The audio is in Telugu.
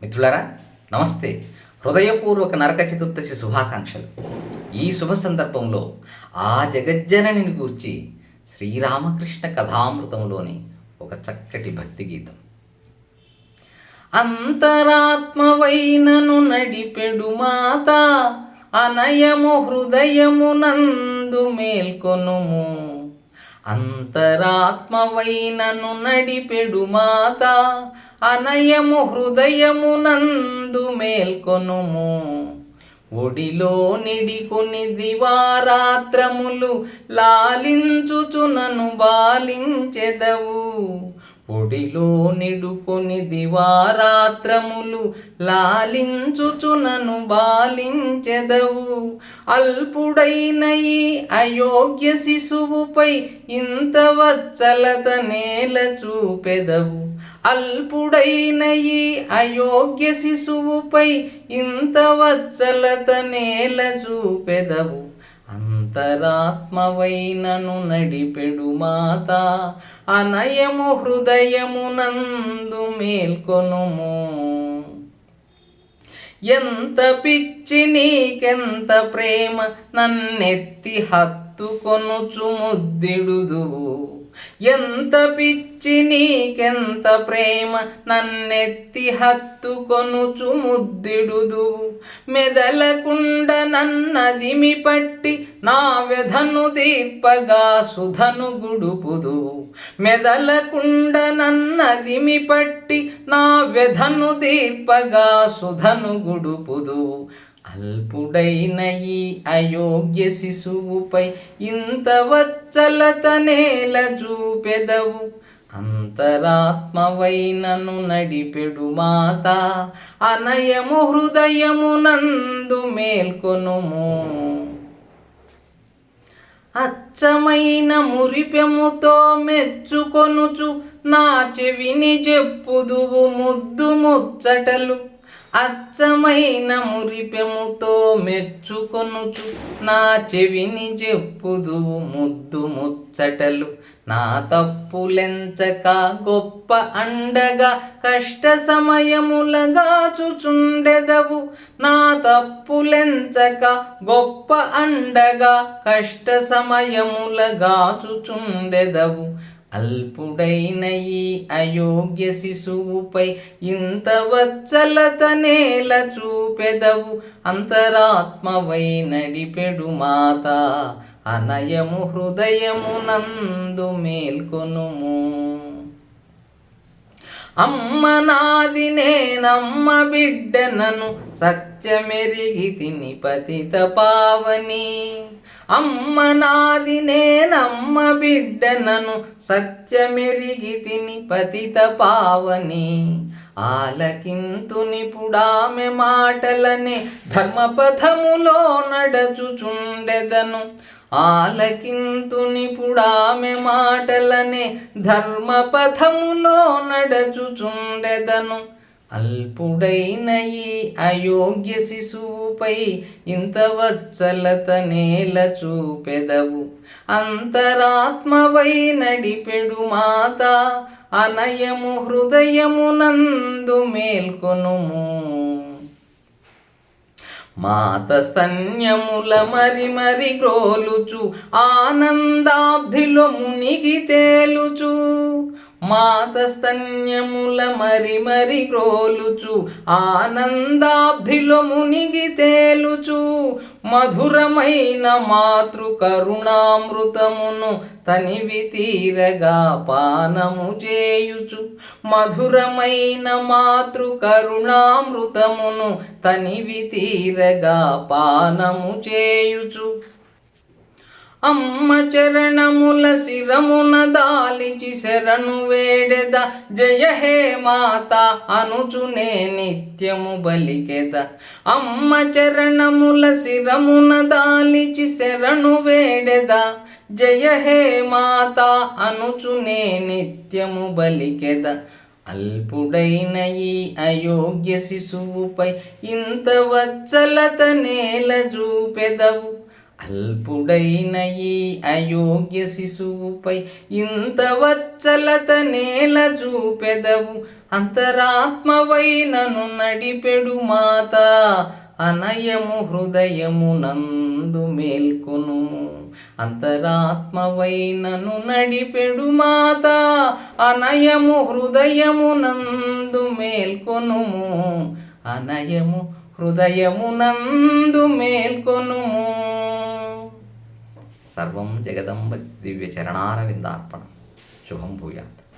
మిత్రులారా, నమస్తే. హృదయపూర్వక నరక చతుర్దశి శుభాకాంక్షలు. ఈ శుభ సందర్భంలో ఆ జగజ్జననిని గూర్చి శ్రీరామకృష్ణ కథామృతంలోని ఒక చక్కటి భక్తి గీతం. అంతరాత్మవైనను నడిపెడు మాత, అనయము హృదయమునందు మేల్కొనుము. అంతరాత్మవైనను నడిపెడు మాత, అనయము హృదయమునందు మేల్కొనుము. ఒడిలో నిడికొని దివారాత్రములు లాలించుచునను బాలించెదవు. ఒడిలో నిడుకొని దివారాత్రములు లాలించుచునను బాలించెదవు. అల్పుడైన ఈ అయోగ్య శిశువుపై ఇంత వత్సలత నేల చూపెదవు. అల్పుడైన ఈ అయోగ్య శిశువుపై ఇంత వత్సలత నేల చూపెదవు. అంతరాత్మవైనను నడిపెడు మాత, అనయము హృదయమునందు మేల్కొనుము. ఎంత పిచ్చి నీకెంత ప్రేమ, నన్నెత్తి హత్తుకొనుచు ముద్దిడుదువు. ఎంత పిచ్చి నీకెంత ప్రేమ, నన్నెత్తి హత్తుకొనుచు ముద్దిడుదువు. మెదలకుండ నన్నదిమి పట్టి నా వ్యధను దీర్పగా సుధను గుడుపుదువు. మెదలకుండ నన్నదిమి పట్టి నా వ్యధను దీర్పగా సుధను గుడుపుదువు. అల్పుడైన ఈ అయోగ్య శిశువుపై ఇంత వత్సలత నేల చూపెదవు. అంతరాత్మవైనను నడిపెడు మాత, అనయము హృదయమునందు మేల్కొనుము. అచ్చమైన మురిపెముతో మెచ్చుకొనుచు నా చెవిని చెప్పుదువు ముద్దు ముచ్చటలు. అచ్చమైన మురిపెముతో మెచ్చుకొనుచు నా చెవిని చెప్పుదువు ముద్దు ముచ్చటలు. నా తప్పులెంచక గొప్ప అండగా కష్ట సమయములగాచుచుండెదవు. నా తప్పులెంచక గొప్ప అండగా కష్ట సమయములగాచుచుండెదవు. అల్పుడైన ఈ అయోగ్య శిశువుపై ఇంత వత్సలత నేల చూపెదవు. అంతరాత్మవై నడిపెడు మాత, అనయము హృదయమునందు మేల్కొనుము. అమ్మ నాది నేనమ్మ బిడ్డనను సత్యమెరిగి తిని పతిత పావని. అమ్మ నాది నేనమ్మ బిడ్డనను సత్యమెరిగి తిని పతిత పావని. ఆలకింతునిపుడామె మాటలనే ధర్మపథములో నడచుచుండెదను. ఆలకింతునిపుడామె మాటలనే ధర్మపథములో నడచుచుండెదను. అల్పుడైన ఈ అయోగ్య శిశువుపై ఇంత వత్సలత నేల చూపెదవు. అంతరాత్మవై నడిపెడు మాత, అనయము హృదయమునందు మేల్కొనుము. మాత స్తన్యముల మరి మరి గ్రోలుచు ఆనందాబ్ధిలో మునిగి తేలుచు. మాత స్తన్యముల మరి మరి గ్రోలుచు ఆనందాబ్ధిలో మునిగి తేలుచు. మధురమైన మాతృ కరుణామృతమును తనివి తీరగా పానము చేయుచు. మధురమైన మాతృ కరుణామృతమును తనివి తీరగా పానము చేయుచు. అమ్మ చరణముల శిరమున దాలిచి శరణు వేడెద. జయ హే మాత అనుచునే నిత్యము బలికెద. అమ్మ చరణముల శిరమున దాలిచి శరణు వేడెద. జయ హే మాత అనుచునే నిత్యము బలికెద. అల్పుడైన ఈ అయోగ్య శిశువుపై ఇంత వత్సలత నేల చూపెదవు. అల్పుడైన ఈ అయోగ్య శిశువుపై ఇంత వత్సలత నేల చూపెదవు. అంతరాత్మవైనను నడిపెడు మాత అనయము హృదయమునందు మేల్కొనుము. అంతరాత్మవైనను నడిపెడు మాత అనయము హృదయమునందు మేల్కొనుము. అనయము హృదయమునందు మేల్కొనుము. సర్వం జగదంబ దివ్య చరణారవిందార్పణ. శుభం భూయాత్.